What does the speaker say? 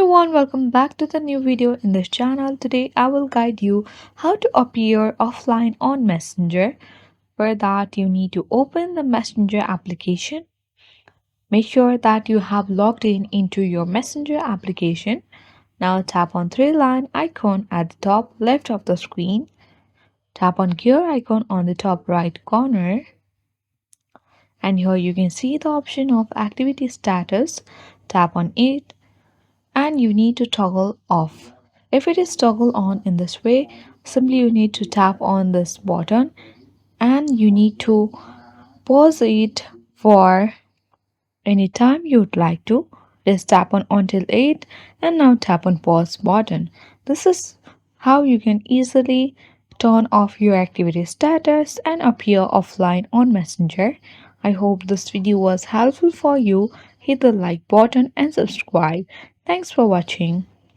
everyone, welcome back to the new video in this channel. Today I will guide you how to appear offline on Messenger. For that you need to open the Messenger application. Make sure that you have logged in into your Messenger application. Now tap on three-line icon at the top left of the screen. Tap on gear icon on the top right corner. And here you can see the option of activity status. Tap on it and you need to toggle off. If it is toggle on in this way, simply you need to tap on this button and you need to pause it for any time you'd like to. Just tap on until 8 and now tap on pause button. This is how you can easily turn off your activity status and appear offline on Messenger. I hope this video was helpful for you. Hit the like button and subscribe. Thanks for watching.